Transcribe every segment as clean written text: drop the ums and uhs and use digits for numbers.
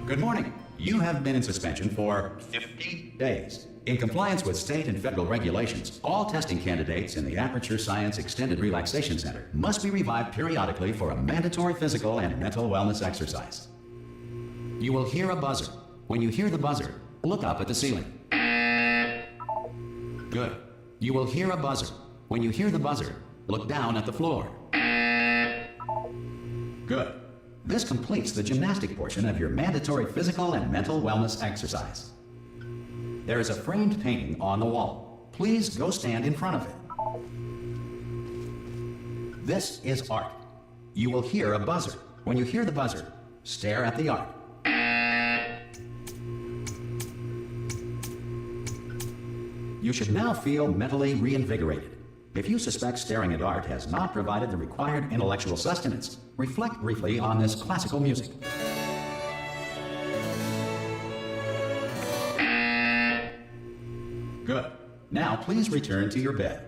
Good morning. You have been in suspension for 50 days. In compliance with state and federal regulations, all testing candidates in the Aperture Science Extended Relaxation Center must be revived periodically for a mandatory physical and mental wellness exercise. You will hear a buzzer. When you hear the buzzer, look up at the ceiling. Good. You will hear a buzzer. When you hear the buzzer, look down at the floor. Good. This completes the gymnastic portion of your mandatory physical and mental wellness exercise. There is a framed painting on the wall. Please go stand in front of it. This is art. You will hear a buzzer. When you hear the buzzer, stare at the art. You should now feel mentally reinvigorated. If you suspect staring at art has not provided the required intellectual sustenance, reflect briefly on this classical music. Good. Now please return to your bed.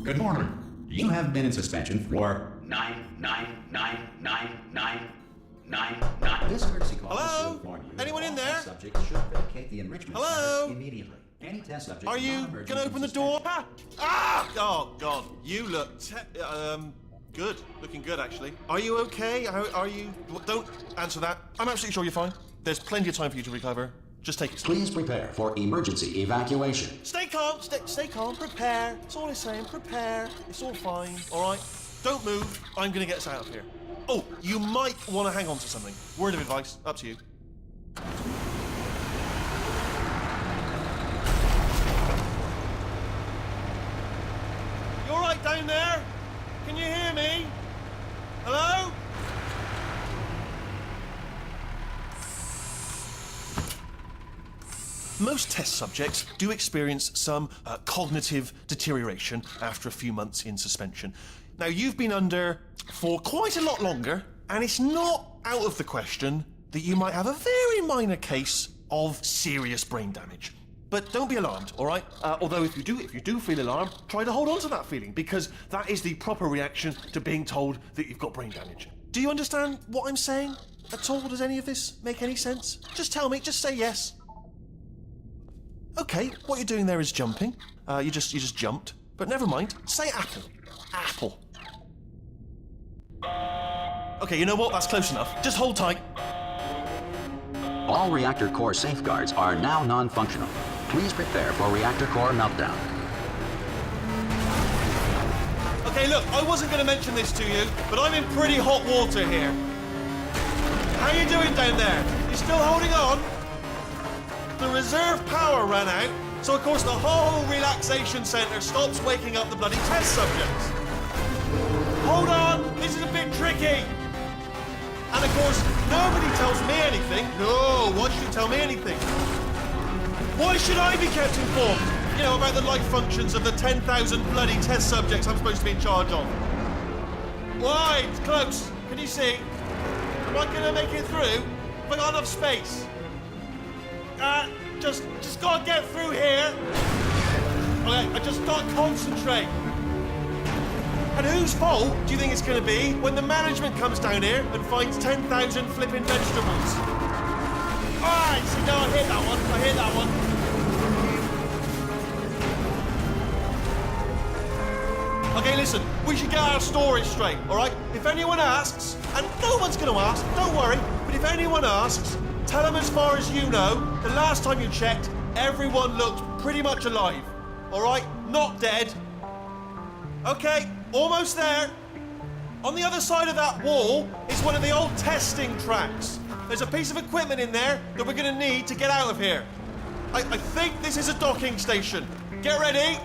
Good morning. You have been in suspension for 9999999. This emergency call is to inform you. Anyone in there? Subjects should vacate the enrichment center immediately. Any test subject. Are you gonna open the door? Ah! Oh God, you look good. Looking good, actually. Are you okay? Are you? Don't answer that. I'm absolutely sure you're fine. There's plenty of time for you to recover. Just take it. Please prepare for emergency evacuation. Stay calm. Stay calm. Prepare. That's all I'm saying. Prepare. It's all fine. All right. Don't move. I'm gonna get us out of here. Oh, you might want to hang on to something. Word of advice. Up to you. You all right down there? Can you hear me? Hello? Most test subjects do experience some cognitive deterioration after a few months in suspension. Now, you've been under for quite a lot longer, and it's not out of the question that you might have a very minor case of serious brain damage. But don't be alarmed, all right? Although if you do feel alarmed, try to hold on to that feeling, because that is the proper reaction to being told that you've got brain damage. Do you understand what I'm saying at all? Does any of this make any sense? Just tell me, just say yes. Okay, what you're doing there is jumping. You just jumped. But never mind. Say apple. Apple. Okay, you know what? That's close enough. Just hold tight. All reactor core safeguards are now non-functional. Please prepare for reactor core meltdown. Okay, look, I wasn't going to mention this to you, but I'm in pretty hot water here. How you doing down there? You still holding on? The reserve power ran out, so of course the whole relaxation centre stops waking up the bloody test subjects. Hold on, this is a bit tricky. And of course, nobody tells me anything. No, why should you tell me anything? Why should I be kept informed? You know, about the life functions of the 10,000 bloody test subjects I'm supposed to be in charge of. Why? It's close. Can you see? Am I gonna make it through? Have I got enough space? Just gotta get through here. Okay, I just gotta concentrate. And whose fault do you think it's gonna be when the management comes down here and finds 10,000 flipping vegetables? Alright, see, no, I hit that one. Okay, listen, we should get our story straight, alright? If anyone asks, and no one's gonna ask, don't worry, but if anyone asks, tell them as far as you know, the last time you checked, everyone looked pretty much alive. Alright? Not dead. Okay, almost there. On the other side of that wall is one of the old testing tracks. There's a piece of equipment in there that we're gonna need to get out of here. I think this is a docking station. Get ready.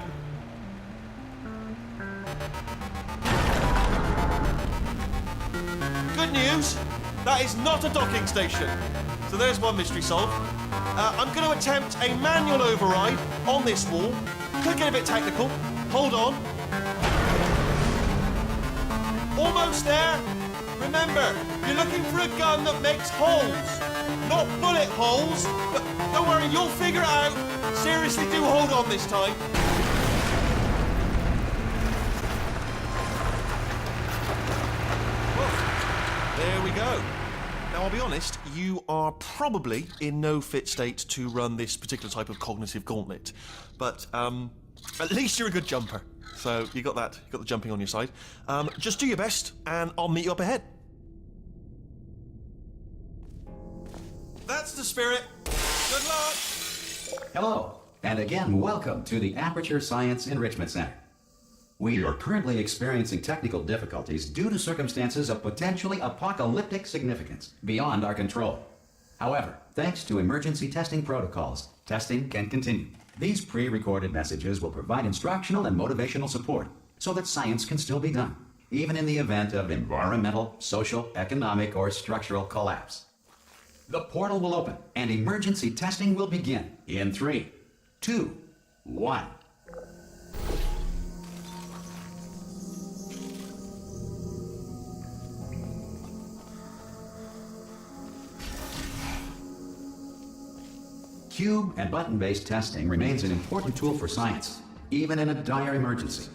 Good news, that is not a docking station. So there's one mystery solved. I'm going to attempt a manual override on this wall. Could get a bit technical. Hold on. Almost there. Remember, you're looking for a gun that makes holes. Not bullet holes, but don't worry, you'll figure it out. Seriously, do hold on this time. we go. Now, I'll be honest, you are probably in no fit state to run this particular type of cognitive gauntlet. But at least you're a good jumper. So you got that. You got the jumping on your side. Just do your best, and I'll meet you up ahead. That's the spirit. Good luck. Hello, and again, welcome to the Aperture Science Enrichment Center. We are currently experiencing technical difficulties due to circumstances of potentially apocalyptic significance beyond our control. However, thanks to emergency testing protocols, testing can continue. These pre-recorded messages will provide instructional and motivational support so that science can still be done, even in the event of environmental, social, economic, or structural collapse. The portal will open and emergency testing will begin in 3, 2, 1. Cube and button-based testing remains an important tool for science, even in a dire emergency.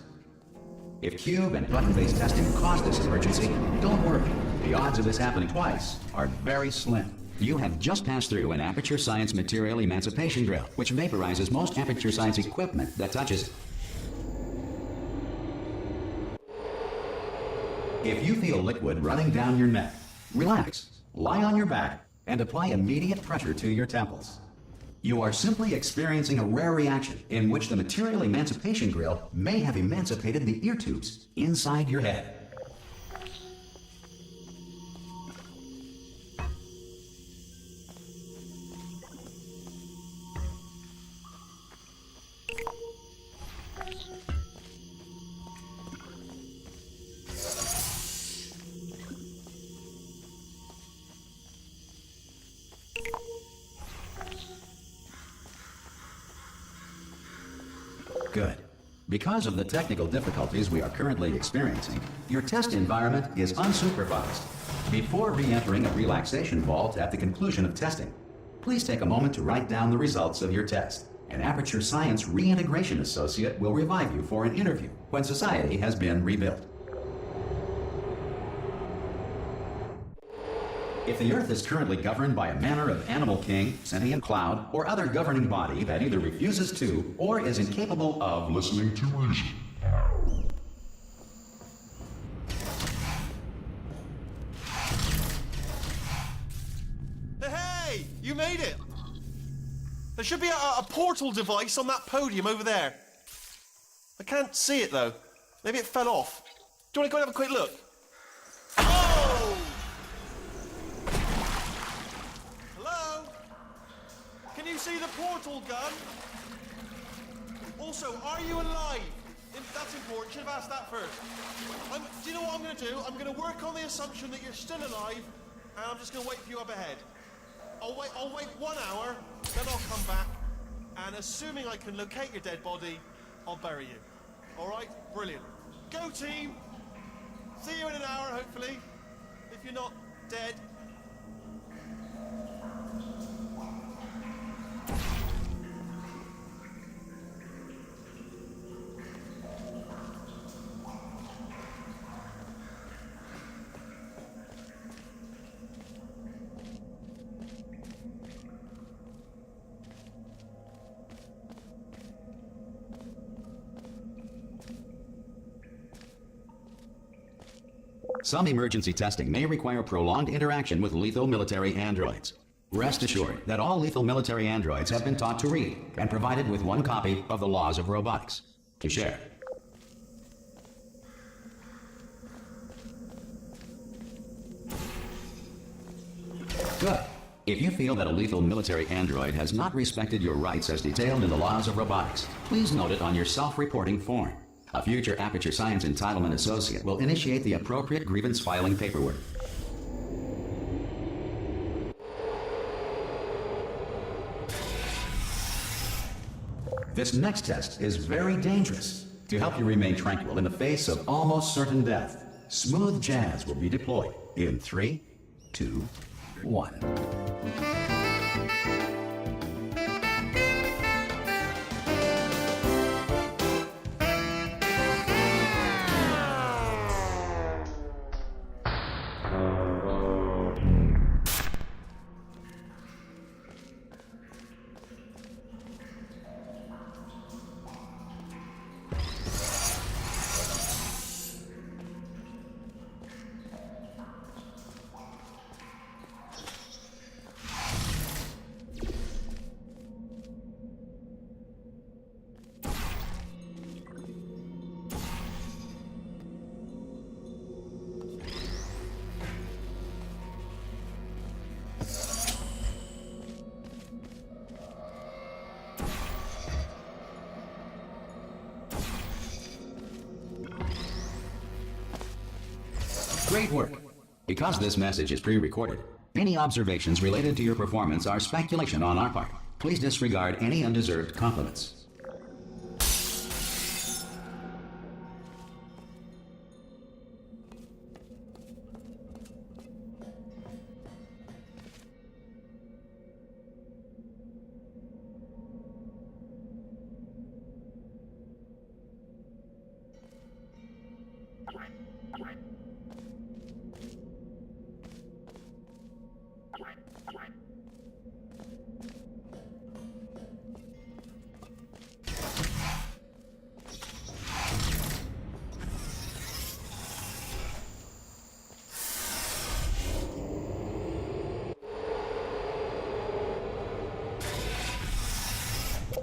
If cube and button-based testing caused this emergency, don't worry. The odds of this happening twice are very slim. You have just passed through an Aperture Science material emancipation drill, which vaporizes most Aperture Science equipment that touches it. If you feel liquid running down your neck, relax, lie on your back, and apply immediate pressure to your temples. You are simply experiencing a rare reaction in which the material emancipation grill may have emancipated the ear tubes inside your head. Good. Because of the technical difficulties we are currently experiencing, your test environment is unsupervised. Before re-entering a relaxation vault at the conclusion of testing, please take a moment to write down the results of your test. An Aperture Science Reintegration Associate will revive you for an interview when society has been rebuilt. If the Earth is currently governed by a manner of animal king, sentient cloud, or other governing body that either refuses to or is incapable of listening to reason. Hey, you made it! There should be a portal device on that podium over there. I can't see it though. Maybe it fell off. Do you want to go and have a quick look? Oh! Hello? Can you see the portal gun? Also, are you alive? That's important. Should have asked that first. Do you know what I'm going to do? I'm going to work on the assumption that you're still alive, and I'm just going to wait for you up ahead. I'll wait 1 hour, then I'll come back, and assuming I can locate your dead body, I'll bury you. All right? Brilliant. Go, team! See you in an hour, hopefully, if you're not dead. Some emergency testing may require prolonged interaction with lethal military androids. Rest assured that all lethal military androids have been taught to read and provided with 1 copy of the Laws of Robotics to share. Good. If you feel that a lethal military android has not respected your rights as detailed in the Laws of Robotics, please note it on your self-reporting form. A future Aperture Science Entitlement Associate will initiate the appropriate grievance filing paperwork. This next test is very dangerous. To help you remain tranquil in the face of almost certain death, smooth jazz will be deployed in 3, 2, 1. Great work. Because this message is pre-recorded, any observations related to your performance are speculation on our part. Please disregard any undeserved compliments.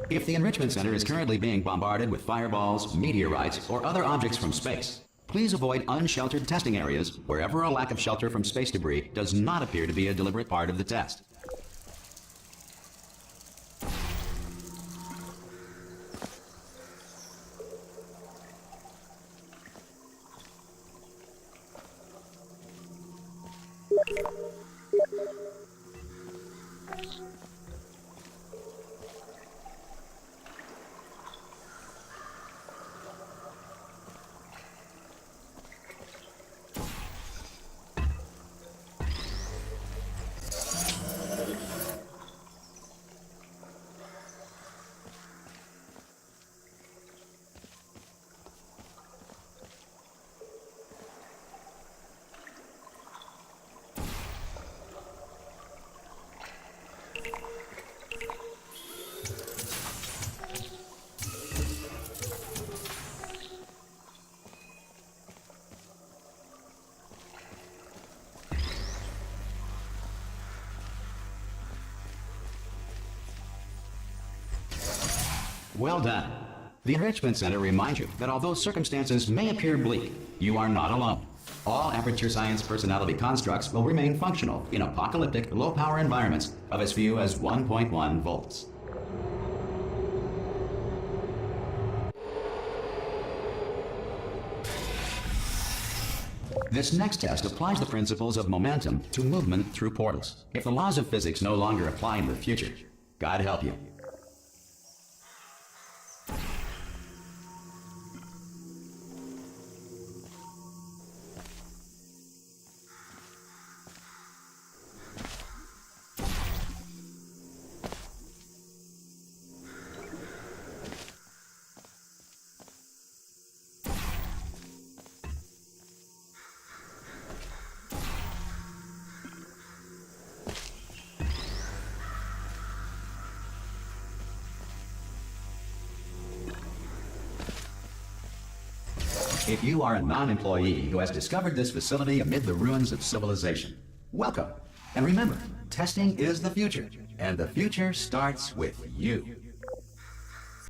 If the Enrichment Center is currently being bombarded with fireballs, meteorites, or other objects from space, please avoid unsheltered testing areas wherever a lack of shelter from space debris does not appear to be a deliberate part of the test. Well done. The Enrichment Center reminds you that although circumstances may appear bleak, you are not alone. All Aperture Science personality constructs will remain functional in apocalyptic, low-power environments of as few as 1.1 volts. This next test applies the principles of momentum to movement through portals. If the laws of physics no longer apply in the future, God help you. If you are a non-employee who has discovered this facility amid the ruins of civilization, welcome. And remember, testing is the future, and the future starts with you.